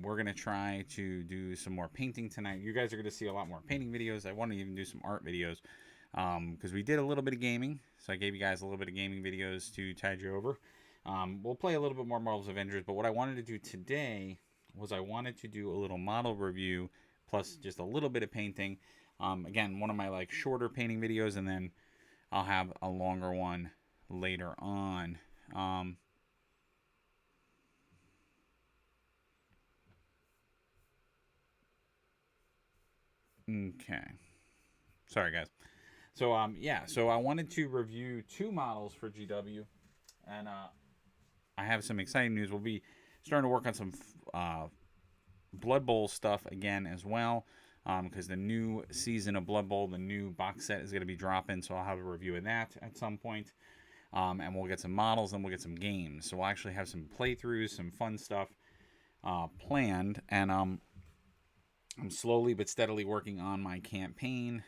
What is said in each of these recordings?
We're going to try to do some more painting tonight. You guys are going to see a lot more painting videos. I want to even do some art videos because we did a little bit of gaming. So I gave you guys a little bit of gaming videos to tide you over. We'll play a little bit more Marvel's Avengers, but what I wanted to do today was I wanted to do a little model review plus just a little bit of painting. Again, one of my like shorter painting videos, and then I'll have a longer one later on. Okay. Sorry, guys. So, yeah. So I wanted to review two models for GW, and I have some exciting news. We'll be starting to work on some Blood Bowl stuff again as well, because the new season of Blood Bowl, the new box set, is going to be dropping. So I'll have a review of that at some point. And we'll get some models and we'll get some games. So we'll actually have some playthroughs, some fun stuff planned. And I'm slowly but steadily working on my campaign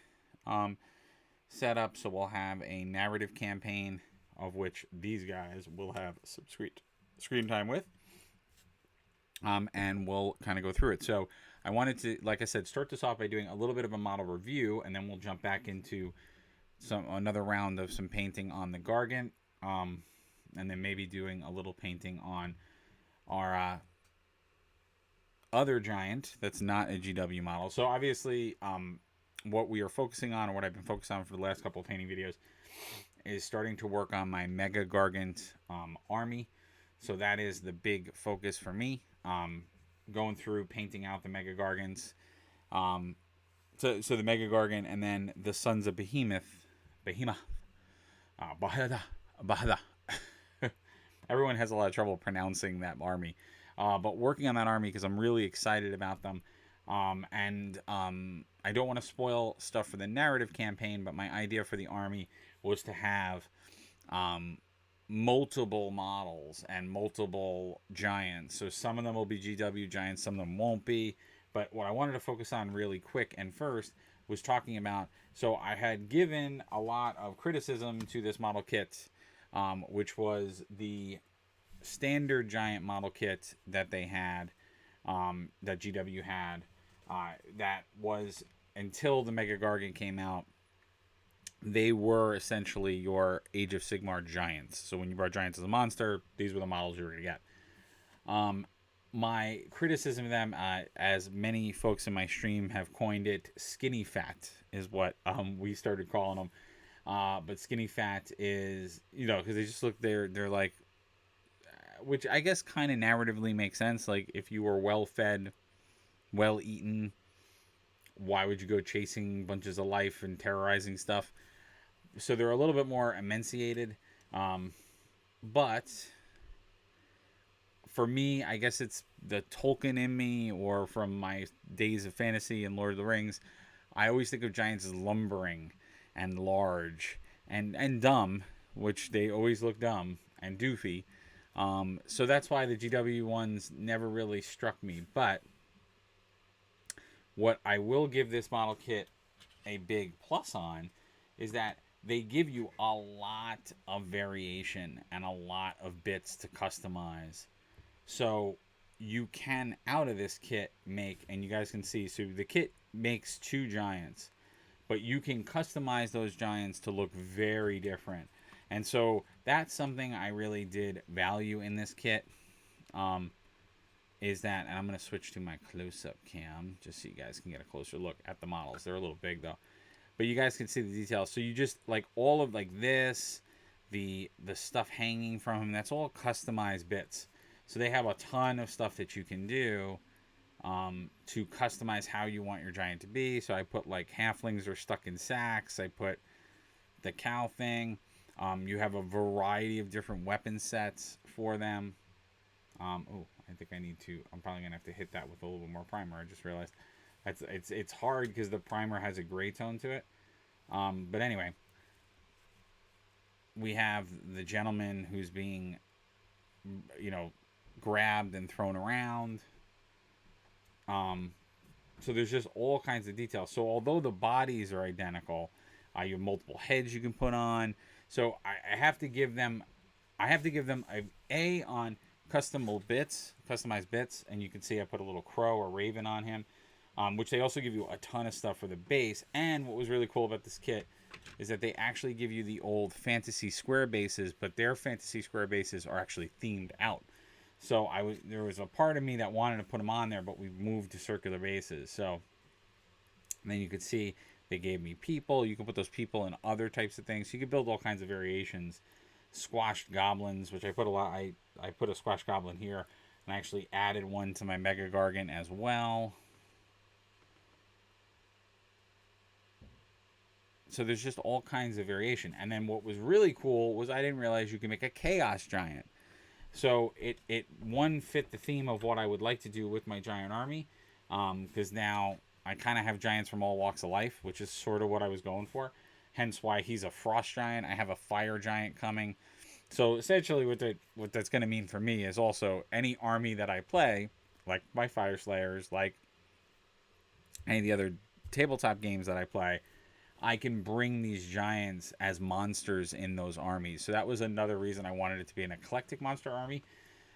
setup. So we'll have a narrative campaign of which these guys will have some sweet screen time with. And we'll kind of go through it. So I wanted to, like I said, start this off by doing a little bit of a model review, and then we'll jump back into another round of some painting on the Gargant, and then maybe doing a little painting on our other giant that's not a GW model. So obviously, what we are focusing on, or what I've been focused on for the last couple of painting videos, is starting to work on my Mega Gargant army. So that is the big focus for me. Going through painting out the Mega Gargants. So the Mega Gargant, and then the Sons of Behemoth. Bahada. Everyone has a lot of trouble pronouncing that army. But working on that army because I'm really excited about them. And I don't want to spoil stuff for the narrative campaign, but my idea for the army was to have multiple models and multiple giants. So some of them will be GW giants, some of them won't be. But what I wanted to focus on really quick and first was talking about, so I had given a lot of criticism to this model kit, which was the standard giant model kit that they had, that GW had, that was, until the Mega Gargant came out, they were essentially your Age of Sigmar giants. So when you brought giants as a monster, these were the models you were going to get. My criticism of them, as many folks in my stream have coined it, skinny fat is what we started calling them. But skinny fat is, because they just look, they're like, which I guess kind of narratively makes sense. Like, if you were well fed, well eaten, why would you go chasing bunches of life and terrorizing stuff? So they're a little bit more emaciated. But for me, I guess it's the Tolkien in me, or from my days of fantasy and Lord of the Rings, I always think of giants as lumbering and large and dumb, which they always look dumb and doofy. So that's why the GW ones never really struck me. But what I will give this model kit a big plus on is that they give you a lot of variation and a lot of bits to customize. So you can, out of this kit, make, and you guys can see, so the kit makes two giants, but you can customize those giants to look very different. And so that's something I really did value in this kit, is that, and I'm going to switch to my close-up cam just so you guys can get a closer look at the models. They're a little big though, but you guys can see the details. So you just, like, all of, like, this, the stuff hanging from them, that's all customized bits. So they have a ton of stuff that you can do to customize how you want your giant to be. So I put, like, halflings are stuck in sacks. I put the cow thing. You have a variety of different weapon sets for them. I think I need to, I'm probably going to have to hit that with a little bit more primer. I just realized it's hard because the primer has a gray tone to it. But anyway, we have the gentleman who's being, grabbed and thrown around. So there's just all kinds of details. So although the bodies are identical, you have multiple heads you can put on. So I have to give them, a on customized bits, and you can see I put a little crow or raven on him, which they also give you a ton of stuff for the base. And what was really cool about this kit is that they actually give you the old Fantasy Square bases, but their Fantasy Square bases are actually themed out. So there was a part of me that wanted to put them on there, but we moved to circular bases. So and then you could see they gave me people. You can put those people in other types of things. So you could build all kinds of variations. Squashed goblins, which I put a lot. I put a squashed goblin here, and I actually added one to my Mega Gargant as well. So there's just all kinds of variation. And then what was really cool was I didn't realize you can make a Chaos Giant. So it one fit the theme of what I would like to do with my giant army, because now I kind of have giants from all walks of life, which is sort of what I was going for. Hence why he's a frost giant. I have a fire giant coming. So essentially what that's going to mean for me is also any army that I play, like my Fire Slayers, like any of the other tabletop games that I play, I can bring these giants as monsters in those armies. So that was another reason I wanted it to be an eclectic monster army.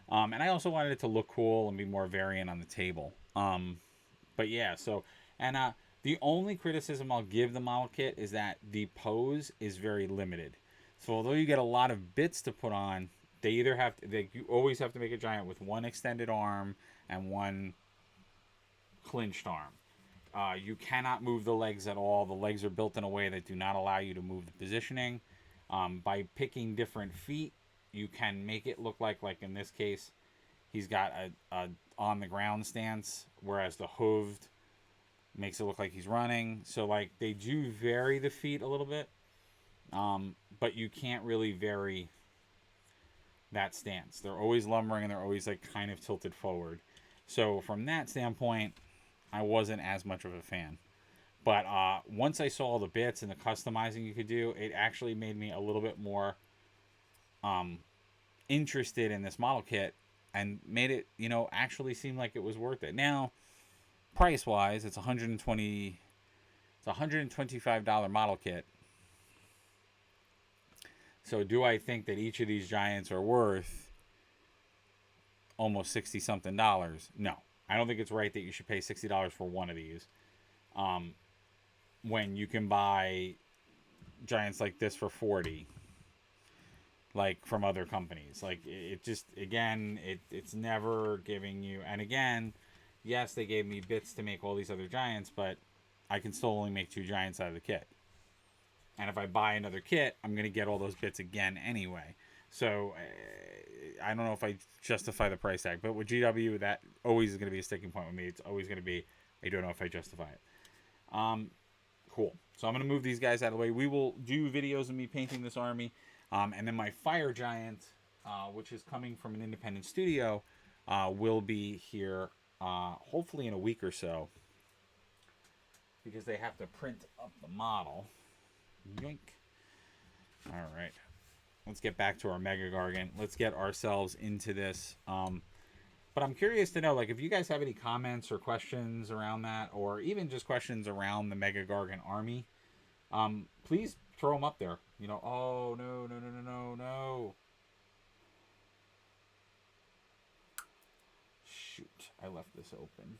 And I also wanted it to look cool and be more variant on the table. But yeah, so, and the only criticism I'll give the model kit is that the pose is very limited. So although you get a lot of bits to put on, they either have to, you always have to make a giant with one extended arm and one clinched arm. You cannot move the legs at all. The legs are built in a way that do not allow you to move the positioning. By picking different feet, you can make it look like in this case, he's got a on the ground stance, whereas the hooved makes it look like he's running. So like they do vary the feet a little bit, but you can't really vary that stance. They're always lumbering and they're always like kind of tilted forward. So from that standpoint, I wasn't as much of a fan. But once I saw all the bits and the customizing you could do, it actually made me a little bit more interested in this model kit and made it, actually seem like it was worth it. Now, price-wise, it's a $125 model kit. So do I think that each of these giants are worth almost $60-something? No. I don't think it's right that you should pay $60 for one of these. When you can buy giants like this for $40, like from other companies. Like it just, again, it's never giving you, and again, yes, they gave me bits to make all these other giants, but I can still only make 2 giants out of the kit. And if I buy another kit, I'm going to get all those bits again anyway. So I don't know if I justify the price tag, but with GW, that always is going to be a sticking point with me. It's always going to be, I don't know if I justify it. Cool. So I'm going to move these guys out of the way. We will do videos of me painting this army. And then my fire giant, which is coming from an independent studio, will be here hopefully in a week or so, because they have to print up the model. Yoink. All right. Let's get back to our Mega Gargant. Let's get ourselves into this. But I'm curious to know, like, if you guys have any comments or questions around that, or even just questions around the Mega Gargant army, please throw them up there. Oh, no. Shoot, I left this open.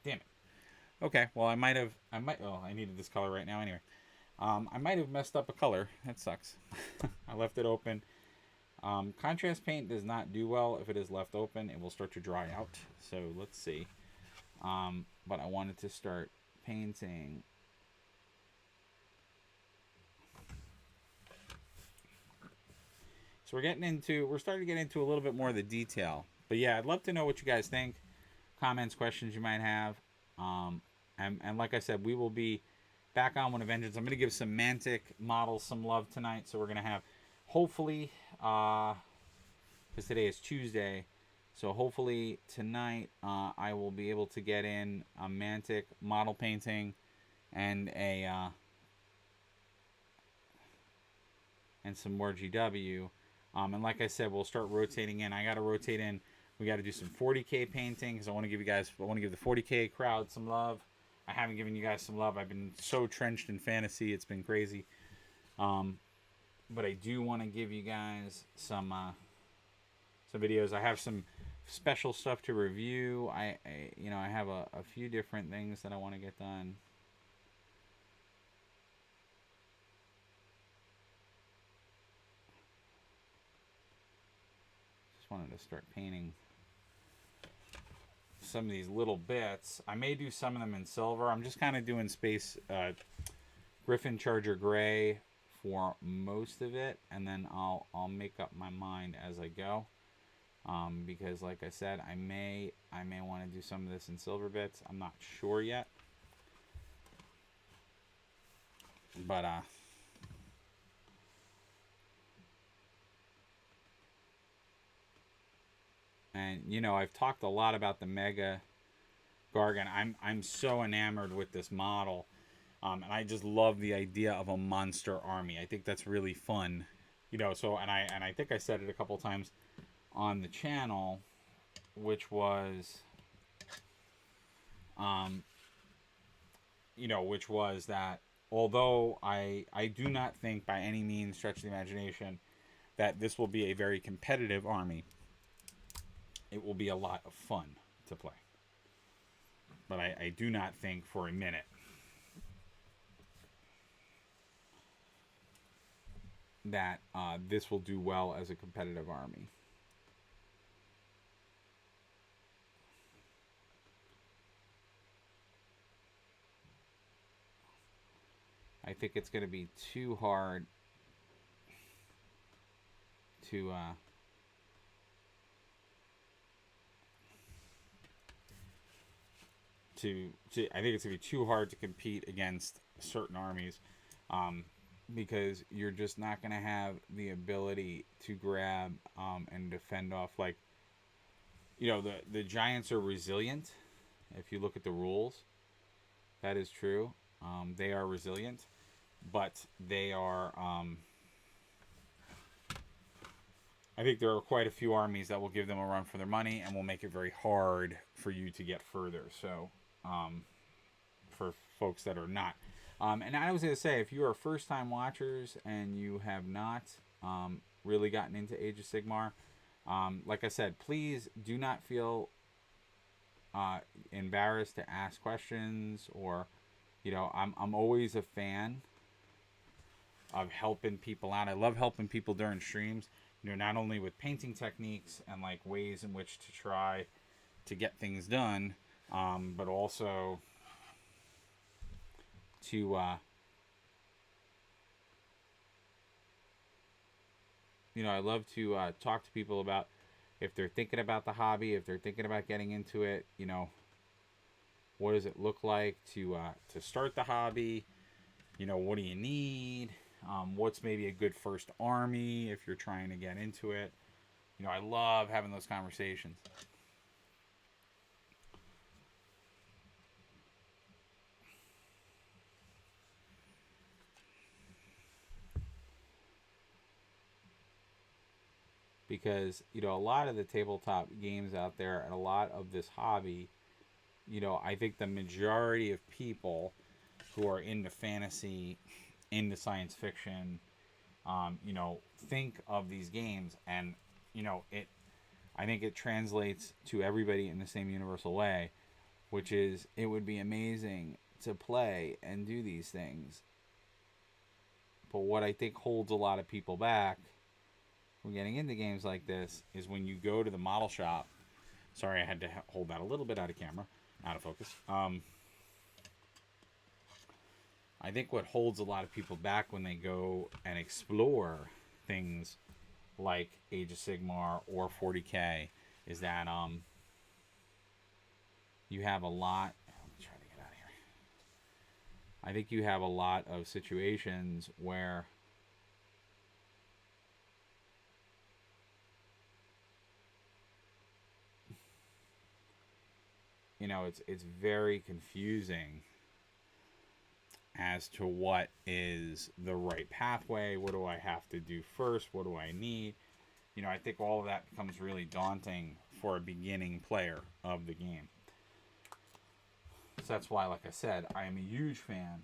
Damn it. Okay, well, I needed this color right now anyway. I might have messed up a color. That sucks. I left it open. Contrast paint does not do well if it is left open. It will start to dry out. So let's see. But I wanted to start painting. So we're starting to get into a little bit more of the detail. But yeah, I'd love to know what you guys think. Comments, questions you might have. And like I said, we will be back on One of Vengeance. I'm going to give some Mantic models some love tonight. So we're going to have, hopefully, because today is Tuesday, so hopefully tonight I will be able to get in a Mantic model painting and and some more GW. And like I said, we'll start rotating in. I got to rotate in. We got to do some 40K painting because I want to give the 40K crowd some love. I haven't given you guys some love. I've been so trenched in fantasy. It's been crazy. But I do want to give you guys some some videos. I have some special stuff to review. I have a few different things that I want to get done. Just wanted to start painting some of these little bits. I may do some of them in silver. I'm just kind of doing space Griffin Charger gray for most of it, and then I'll make up my mind as I go. Because like I said, I may want to do some of this in silver bits. I'm not sure yet. But and you know, I've talked a lot about the Mega Gargan. I'm so enamored with this model. And I just love the idea of a monster army. I think that's really fun. You know, so and I think I said it a couple times on the channel, which was which was that although I do not think by any means, stretch the imagination, that this will be a very competitive army, it will be a lot of fun to play. But I do not think for a minute that this will do well as a competitive army. I think it's going to be too hard to I think it's going to be too hard to compete against certain armies, because you're just not going to have the ability to grab and defend off. Like, you know, the Giants are resilient. If you look at the rules, that is true. They are resilient, but they are I think there are quite a few armies that will give them a run for their money and will make it very hard for you to get further. So for folks that are not, and I was going to say, if you are first time watchers and you have not really gotten into Age of Sigmar, like I said, please do not feel embarrassed to ask questions, or you know, I'm always a fan of helping people out. I love helping people during streams, you know, not only with painting techniques and like ways in which to try to get things done, but also to you know, I love to talk to people about if they're thinking about the hobby, if they're thinking about getting into it, you know, what does it look like to start the hobby? You know, what do you need? What's maybe a good first army if you're trying to get into it? You know, I love having those conversations. Because, you know, a lot of the tabletop games out there and a lot of this hobby, you know, I think the majority of people who are into fantasy, into science fiction, you know, think of these games, and you know, I think it translates to everybody in the same universal way, which is it would be amazing to play and do these things. But what I think holds a lot of people back from getting into games like this is when you go to the model shop. Sorry, I had to hold that a little bit out of camera, out of focus. I think what holds a lot of people back when they go and explore things like Age of Sigmar or 40K is that you have a lot. Let me try to get out of here. I think you have a lot of situations where you know, it's very confusing as to what is the right pathway. What do I have to do first? What do I need? You know, I think all of that becomes really daunting for a beginning player of the game. So that's why, like I said, I am a huge fan.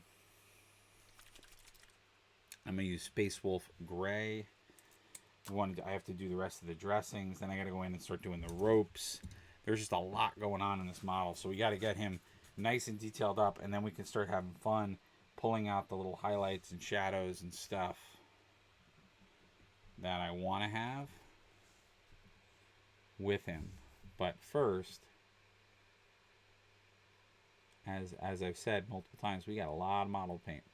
I'm going to use Space Wolf Gray I have to do the rest of the dressings. Then I got to go in and start doing the ropes. There's just a lot going on in this model. So we got to get him nice and detailed up, and then we can start having fun pulling out the little highlights and shadows and stuff that I want to have with him. But first, as I've said multiple times, we got a lot of model paint.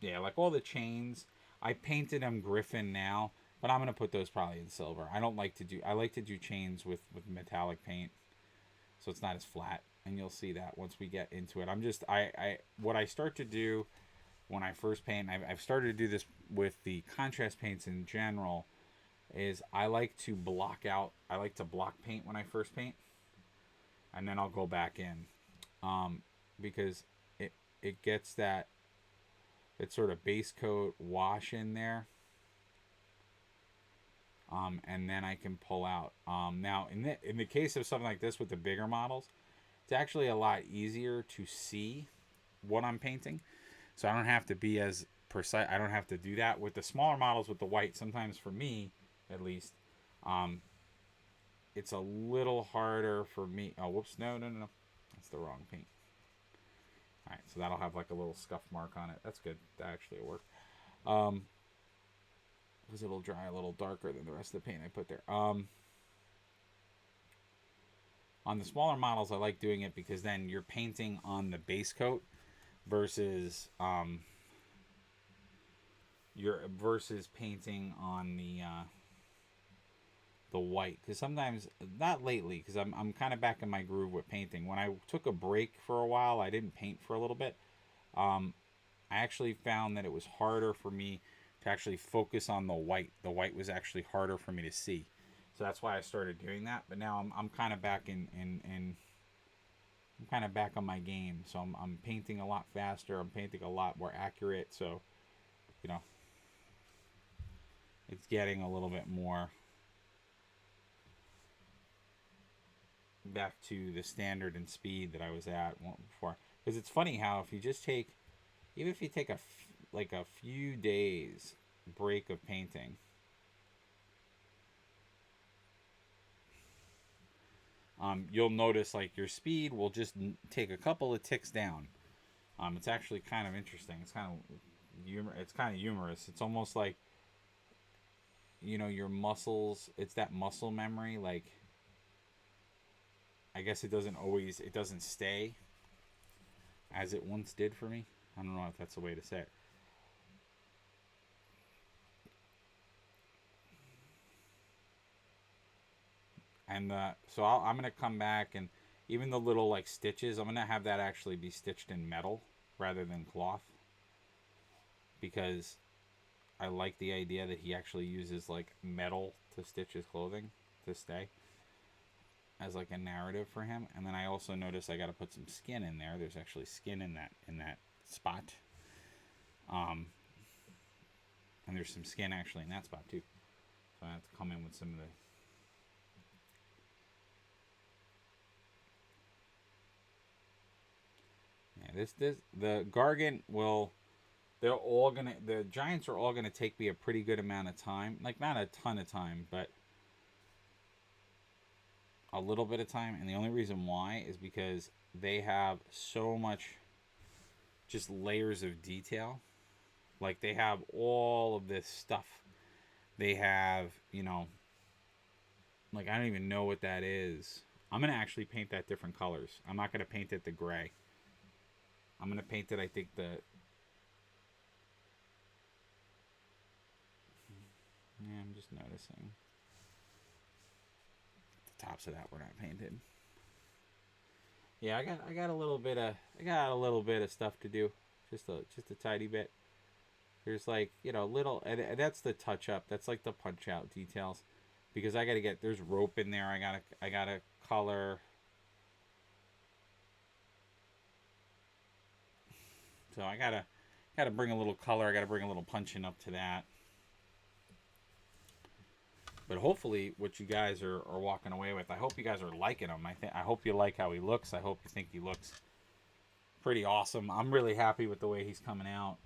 Yeah, like all the chains, I painted them Griffin now, but I'm gonna put those probably in silver. I like to do chains with metallic paint, so it's not as flat, and you'll see that once we get into it. What I start to do when I first paint, I've started to do this with the contrast paints in general, is I like to block paint when I first paint, and then I'll go back in, because it gets that sort of base coat wash in there, and then I can pull out. Now in the case of something like this with the bigger models, it's actually a lot easier to see what I'm painting, so I don't have to be as precise. I don't have to do that with the smaller models with the white. Sometimes for me, at least, it's a little harder for me. Oh, whoops! No, that's the wrong paint. All right, so that'll have like a little scuff mark on it. That's good. That actually will work. Because it'll dry a little darker than the rest of the paint I put there. On the smaller models, I like doing it because then you're painting on the base coat versus painting on the white. Because sometimes, not lately, because I'm kind of back in my groove with painting. When I took a break for a while, I didn't paint for a little bit. I actually found that it was harder for me to actually focus on the white. The white was actually harder for me to see, so that's why I started doing that. But now I'm kind of back I'm kind of back on my game. So I'm painting a lot faster. I'm painting a lot more accurate. So, you know, it's getting a little bit more back to the standard and speed that I was at before. Because it's funny how if you take a few days break of painting, you'll notice like your speed will just take a couple of ticks down. It's actually kind of interesting. It's kind of humorous. It's almost like, your muscles. It's that muscle memory. Like, I guess it doesn't stay as it once did for me. I don't know if that's the way to say it. And so I'm going to come back, and even the little like stitches, I'm going to have that actually be stitched in metal rather than cloth, because I like the idea that he actually uses like metal to stitch his clothing to stay as like a narrative for him. And then I also notice I got to put some skin in there. There's actually skin in that spot. And there's some skin actually in that spot too. So I have to come in with some of the. Yeah, the Gargant will. The Giants are all gonna take me a pretty good amount of time. Like, not a ton of time, but a little bit of time. And the only reason why is because they have so much just layers of detail. Like, they have all of this stuff. They have, like, I don't even know what that is. I'm going to actually paint that different colors. I'm not going to paint it the gray. I'm going to paint it, I think, yeah, I'm just noticing. The tops of that were not painted. Yeah, I got a little bit of stuff to do. Just a tiny bit. There's like, little, and that's the touch up. That's like the punch out details, because I gotta there's rope in there. I gotta color. So I gotta bring a little color. I gotta bring a little punching up to that. But hopefully, what you guys are walking away with, I hope you guys are liking him. I hope you like how he looks. I hope you think he looks pretty awesome. I'm really happy with the way he's coming out.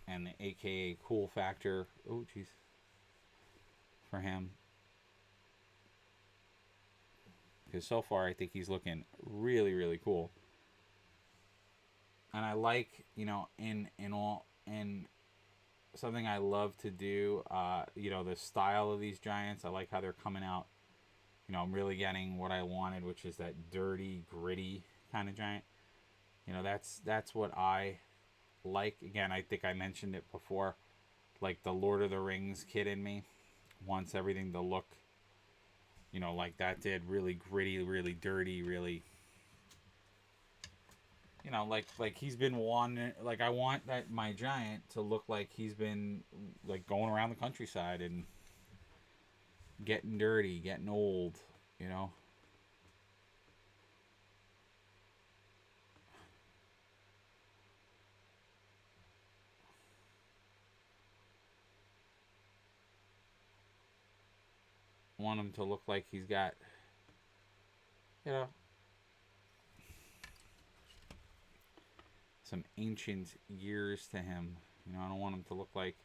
and the AKA cool factor. Oh, jeez. For him. Because so far, I think he's looking really, really cool. And I like, in something I love to do, the style of these Giants. I like how they're coming out. I'm really getting what I wanted, which is that dirty, gritty kind of Giant. That's what I like. Again, I think I mentioned it before. Like the Lord of the Rings kid in me wants everything to look, like that did. Really gritty, really dirty, really. Like he's been wanting. Like I want that my Giant to look like he's been like going around the countryside and getting dirty, getting old. You know. Want him to look like he's got, you know, some ancient years to him. I don't want him to look like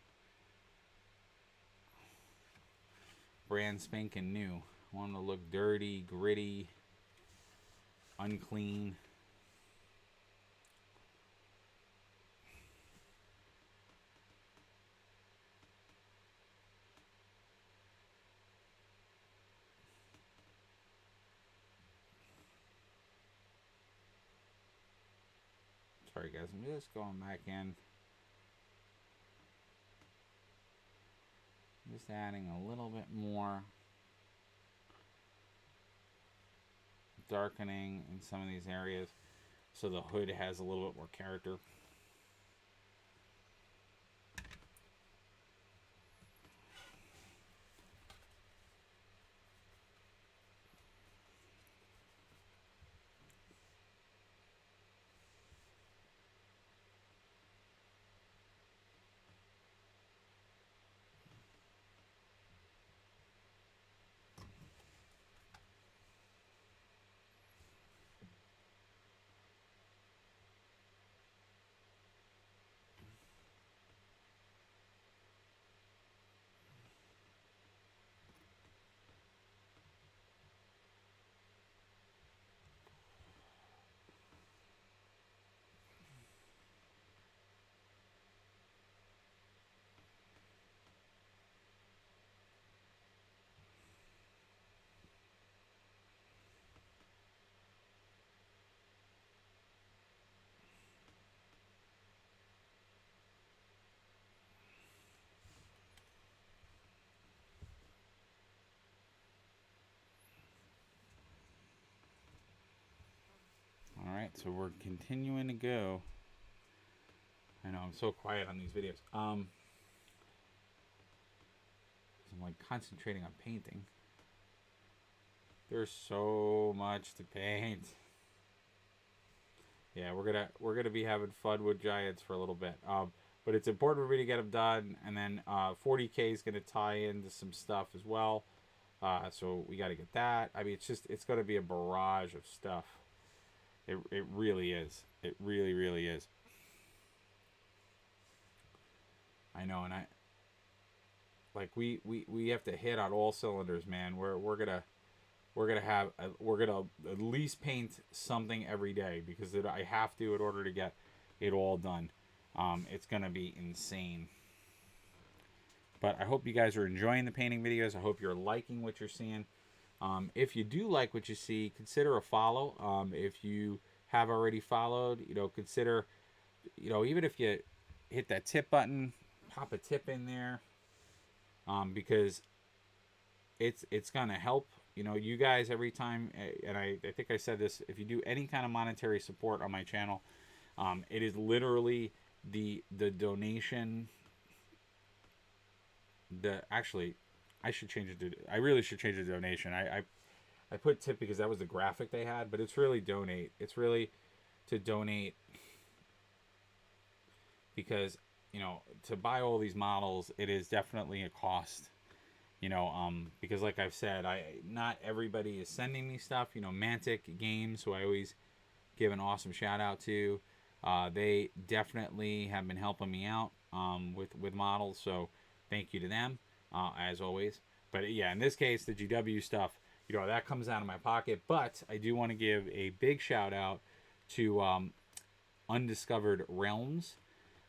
brand spanking new. I want him to look dirty, gritty, unclean. Sorry guys, I'm just going back in. Just adding a little bit more darkening in some of these areas so the hood has a little bit more character. Alright, so we're continuing to go. I know I'm so quiet on these videos. I'm like concentrating on painting. There's so much to paint. Yeah, we're gonna be having fun with Giants for a little bit. But it's important for me to get them done, and then 40K is gonna tie into some stuff as well. So we got to get that. I mean, it's gonna be a barrage of stuff. It really is. It really, really is. I know, and we have to hit on all cylinders, man. We're gonna at least paint something every day because I have to in order to get it all done. It's gonna be insane. But I hope you guys are enjoying the painting videos. I hope you're liking what you're seeing. If you do like what you see, consider a follow. If you have already followed, consider, even if you hit that tip button, pop a tip in there, because it's gonna help. You guys every time, and I think I said this. If you do any kind of monetary support on my channel, it is literally the donation. Actually, I should change it to. I really should change the donation. I put tip because that was the graphic they had, but it's really donate. It's really to donate because to buy all these models, it is definitely a cost. Because like I've said, not everybody is sending me stuff. Mantic Games, who I always give an awesome shout out to, they definitely have been helping me out. with models. So thank you to them, as always. But yeah, in this case, the GW stuff, that comes out of my pocket. But I do want to give a big shout out to Undiscovered Realms.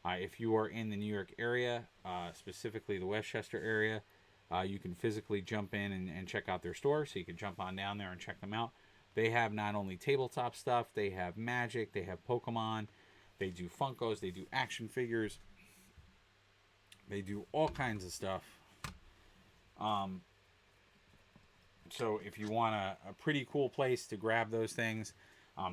If you are in the New York area, specifically the Westchester area, you can physically jump in and check out their store. So you can jump on down there and check them out. They have not only tabletop stuff, they have Magic, they have Pokemon, they do Funkos, they do action figures, they do all kinds of stuff. So if you want a pretty cool place to grab those things,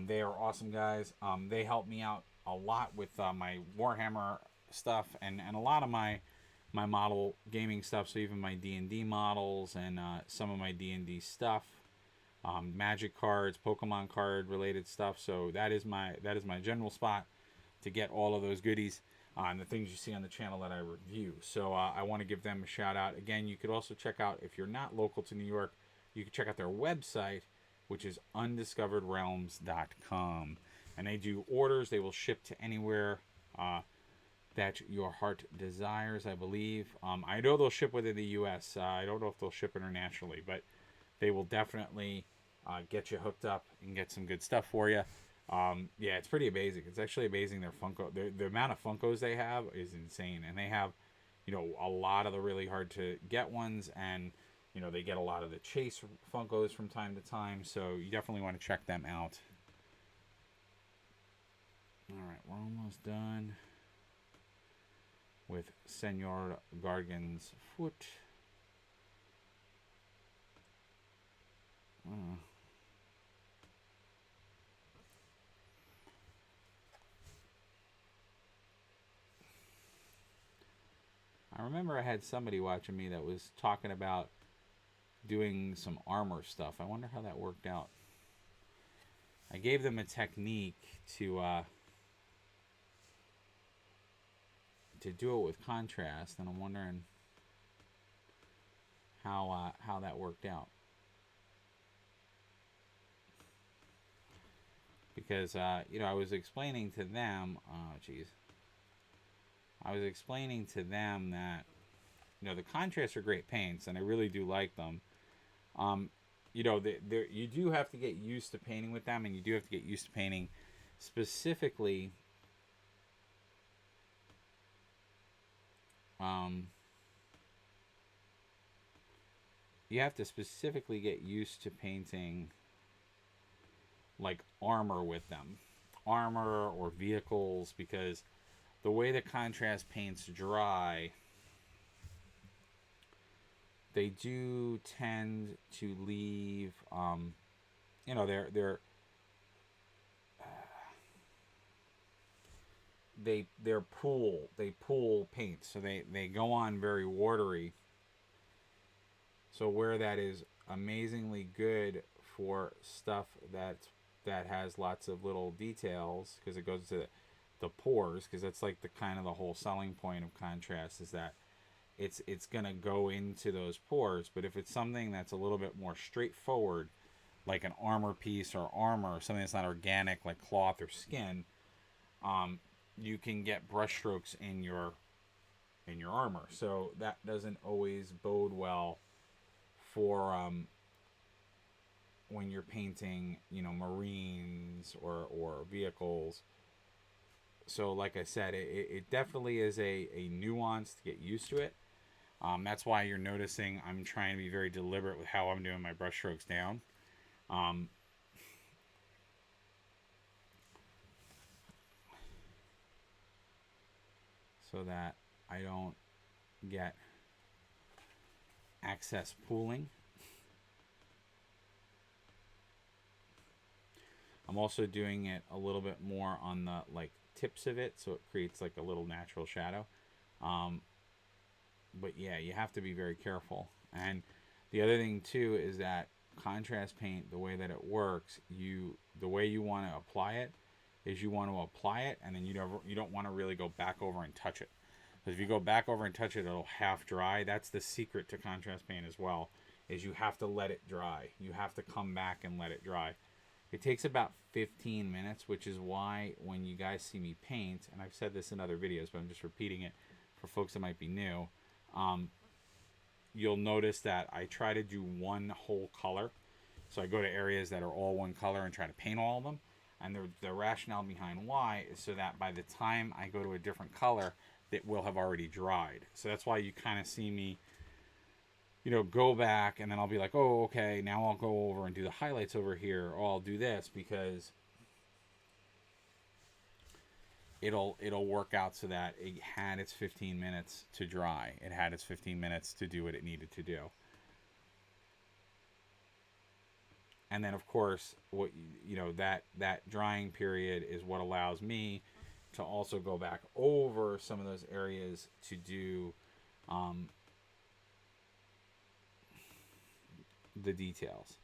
they are awesome guys. They help me out a lot with my Warhammer stuff and a lot of my model gaming stuff. So even my D&D models and some of my D&D stuff, Magic cards, Pokemon card related stuff. So that is my general spot to get all of those goodies and the things you see on the channel that I review. So I want to give them a shout out. Again, you could also check out, if you're not local to New York, you can check out their website, which is undiscoveredrealms.com. And they do orders. They will ship to anywhere that your heart desires, I believe. I know they'll ship within the U.S. I don't know if they'll ship internationally, but they will definitely get you hooked up and get some good stuff for you. Yeah, it's pretty amazing. It's actually amazing their Funko. The amount of Funkos they have is insane. And they have, a lot of the really hard to get ones. And, they get a lot of the Chase Funkos from time to time. So you definitely want to check them out. All right, we're almost done with Senor Gargan's foot. I remember I had somebody watching me that was talking about doing some armor stuff. I wonder how that worked out. I gave them a technique to do it with contrast, and I'm wondering how that worked out. Because I was explaining to them, I was explaining to them that the contrasts are great paints, and I really do like them. You do have to get used to painting with them, and you do have to get used to painting specifically. You have to specifically get used to painting like armor with them, armor or vehicles, because the way the contrast paints dry, they do tend to leave, they're pool paint, so they go on very watery. So where that is amazingly good for stuff that has lots of little details, because it goes to the pores, because that's like the kind of the whole selling point of contrast, is that it's gonna go into those pores. But if it's something that's a little bit more straightforward, like an armor piece or armor, something that's not organic like cloth or skin, you can get brush strokes in your armor. So that doesn't always bode well for when you're painting, marines or vehicles. So like I said, it definitely is a nuance to get used to it. That's why you're noticing I'm trying to be very deliberate with how I'm doing my brush strokes down. So that I don't get excess pooling. I'm also doing it a little bit more on the tips of it, so it creates like a little natural shadow. But yeah, you have to be very careful. And the other thing too is that contrast paint, the way that it works, the way you want to apply it is you want to apply it, and then you don't want to really go back over and touch it. Because if you go back over and touch it, it'll half dry. That's the secret to contrast paint as well, is you have to let it dry. You have to come back and let it dry. It takes about 15 minutes, which is why when you guys see me paint, and I've said this in other videos, but I'm just repeating it, for folks that might be new, um, you'll notice that I try to do one whole color. So I go to areas that are all one color and try to paint all of them. And the rationale behind why is so that by the time I go to a different color, it will have already dried. So that's why you kind of see me, go back, and then I'll be like, oh, okay, now I'll go over and do the highlights over here, or I'll do this, because it'll work out so that it had its 15 minutes to dry. It had its 15 minutes to do what it needed to do. And then of course, what that drying period is what allows me to also go back over some of those areas to do the details.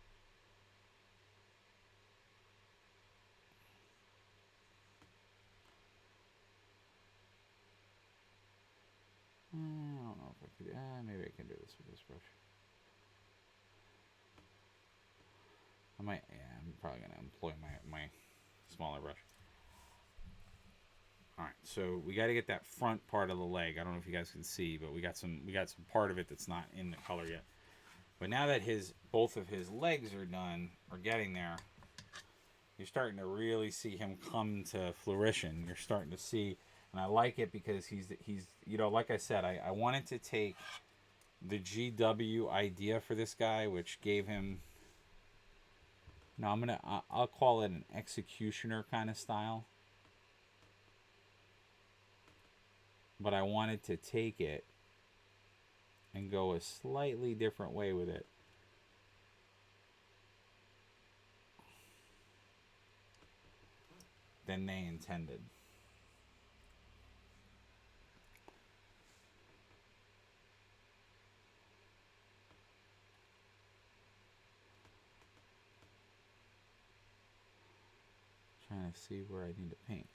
I don't know if I could. Maybe I can do this with this brush. I might. Yeah, I'm probably gonna employ my smaller brush. All right, so we got to get that front part of the leg. I don't know if you guys can see, but we got some part of it that's not in the color yet. But now that both of his legs are done, or getting there, you're starting to really see him come to fruition. You're starting to see, and I like it because he's like I said, I wanted to take the GW idea for this guy, which gave him. No, I'll call it an executioner kind of style. But I wanted to take it and go a slightly different way with it. Than they intended. Trying to see where I need to paint.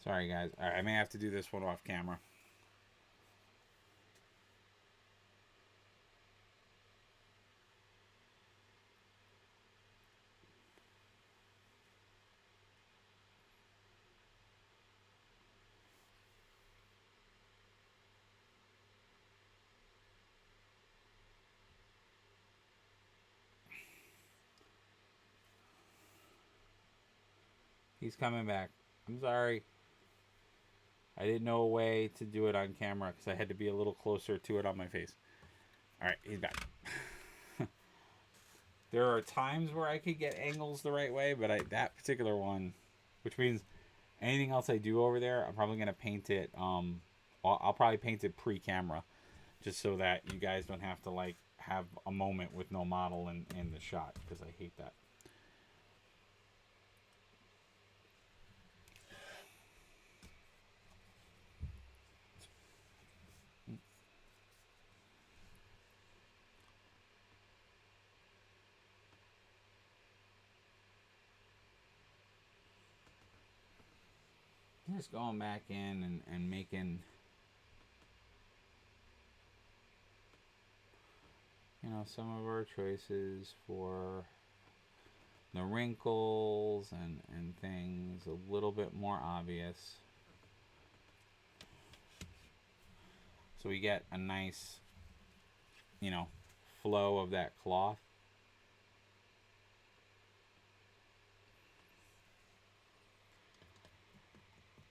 Sorry guys, I may have to do this one off camera. He's coming back. I'm sorry. I didn't know a way to do it on camera because I had to be a little closer to it on my face. Alright, he's back. There are times where I could get angles the right way, but that particular one, which means anything else I do over there, I'm probably going to paint it. I'll probably paint it pre-camera, just so that you guys don't have to have a moment with no model in the shot, because I hate that. Just going back in and making, some of our choices for the wrinkles and things a little bit more obvious. So we get a nice, flow of that cloth.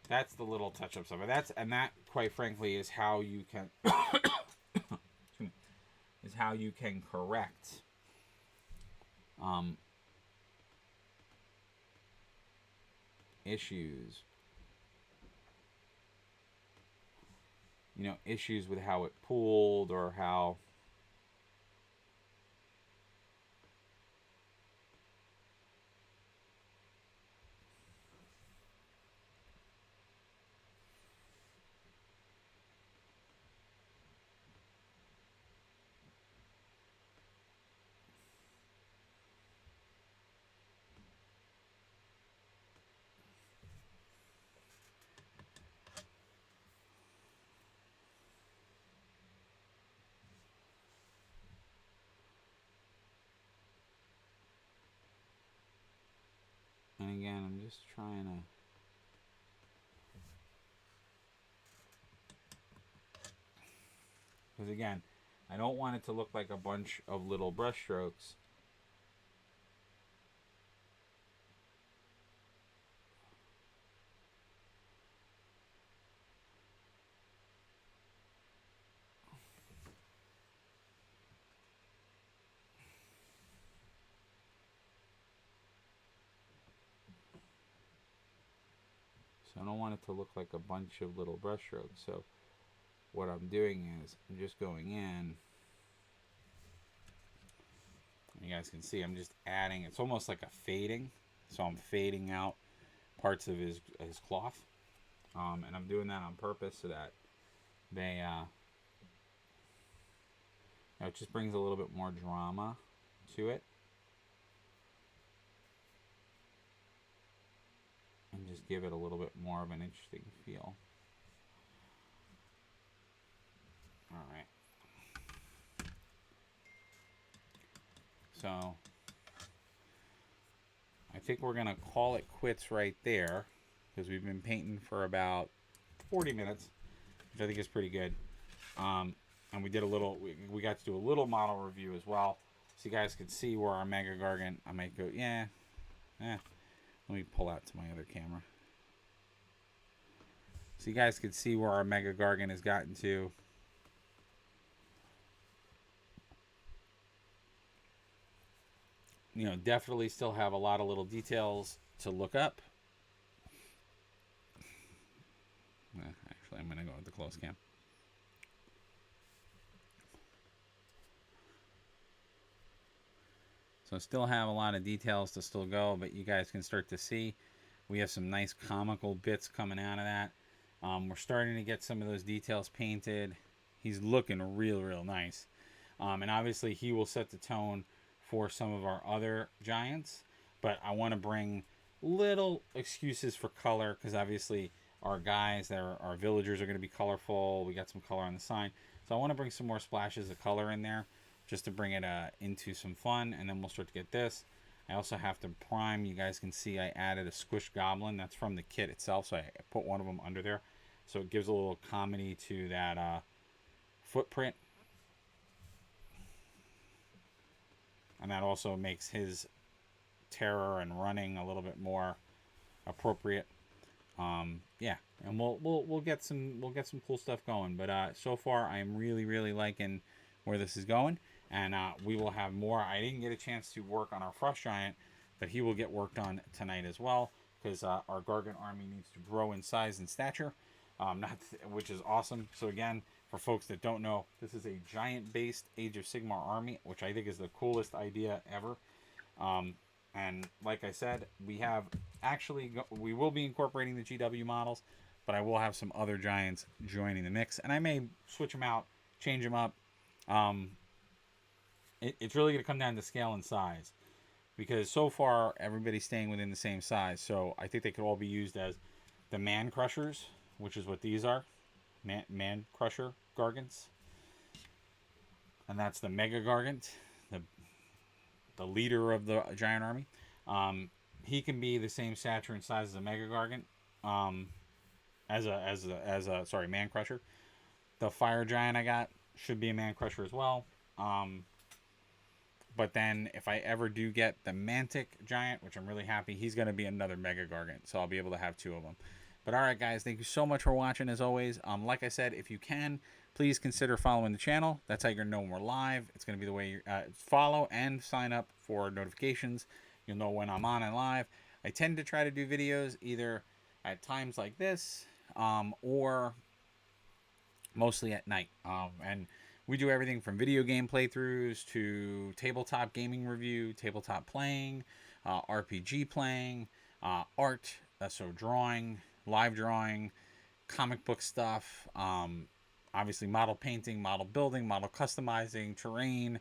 That's the little touch-ups of it. That, quite frankly, is how you can correct issues. Issues with how it pooled, or how And again, I'm just trying to... Because again, I don't want it to look like a bunch of little brush strokes. So I don't want it to look like a bunch of little brush strokes. So what I'm doing is I'm just going in. You guys can see I'm just adding. It's almost like a fading. So I'm fading out parts of his cloth. And I'm doing that on purpose so that they, it just brings a little bit more drama to it. And just give it a little bit more of an interesting feel. Alright. So, I think we're going to call it quits right there. Because we've been painting for about 40 minutes. Which I think is pretty good. And we did a little, we got to do a little model review as well. So you guys could see where our Mega Gargant, I might go, let me pull out to my other camera. So you guys could see where our Mega Gargant has gotten to. You know, definitely still have a lot of little details to look up. Actually, I'm going to go with the close cam. So still have a lot of details to still go, but you guys can start to see we have some nice comical bits coming out of that. We're starting to get some of those details painted. He's looking real nice. And obviously he will set the tone for some of our other giants. But I want to bring little excuses for color because obviously our guys, our villagers are going to be colorful. We got some color on the sign. So I want to bring some more splashes of color in there just to bring it into some fun. And then we'll start to get this. I also have to prime. You guys can see I added a squish goblin. That's from the kit itself. So I put one of them under there. So it gives a little comedy to that footprint. And that also makes his terror and running a little bit more appropriate. Yeah, and we'll get some cool stuff going. But so far I'm really liking where this is going. And we will have more. I didn't get a chance to work on our Frost Giant, but he will get worked on tonight as well. Because our Gargant army needs to grow in size and stature. Which is awesome. So again, for folks that don't know, this is a giant-based Age of Sigmar army, which I think is the coolest idea ever. And like I said, we will be incorporating the GW models, but I will have some other giants joining the mix, and I may switch them out, change them up. It's really going to come down to scale and size, because so far everybody's staying within the same size. So I think they could all be used as the Man Crushers, which is what these are, Man Crusher Gargants, and that's the Mega Gargant, the leader of the giant army. He can be the same stature and size as a Mega Gargant, as a Man Crusher. The Fire Giant I got should be a Man Crusher as well. But then if I ever do get the Mantic Giant, which I'm really happy, he's going to be another Mega Gargant, so I'll be able to have two of them. But alright guys, thank you so much for watching as always. Like I said, if you can, please consider following the channel. That's how you're going to know when we're live. It's going to be the way you follow and sign up for notifications. You'll know when I'm on and live. I tend to try to do videos either at times like this or mostly at night. And we do everything from video game playthroughs to tabletop gaming review, tabletop playing, RPG playing, art, so drawing, live drawing, comic book stuff, obviously model painting, model building, model customizing, terrain,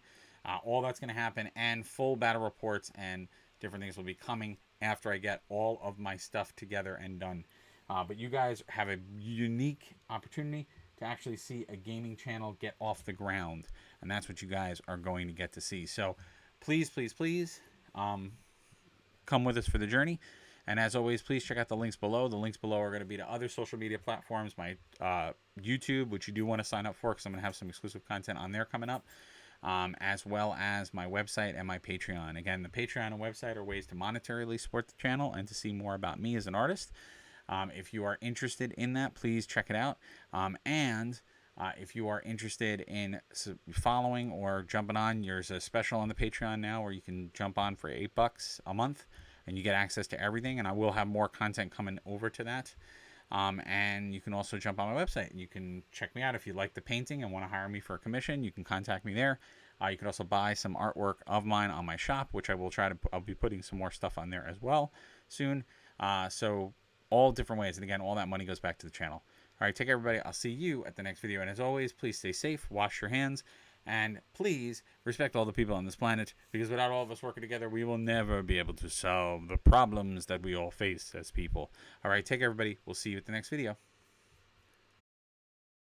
all that's going to happen, and full battle reports and different things will be coming after I get all of my stuff together and done. But you guys have a unique opportunity to actually see a gaming channel get off the ground, and that's what you guys are going to get to see. So please come with us for the journey. And as always, please check out the links below. The links below are going to be to other social media platforms, my YouTube, which you do want to sign up for because I'm going to have some exclusive content on there coming up, as well as my website and my Patreon. Again, the Patreon and website are ways to monetarily support the channel and to see more about me as an artist. If you are interested in that, please check it out. If you are interested in following or jumping on, there's a special on the Patreon now where you can jump on for $8 a month and you get access to everything. And I will have more content coming over to that. And you can also jump on my website. You can check me out if you like the painting and want to hire me for a commission. You can contact me there. You can also buy some artwork of mine on my shop, which I'll be putting some more stuff on there as well soon. So all different ways. And again, all that money goes back to the channel. All right, take care, everybody. I'll see you at the next video. And as always, please stay safe, wash your hands, and please respect all the people on this planet, because without all of us working together, we will never be able to solve the problems that we all face as people. All right, take care, everybody. We'll see you at the next video.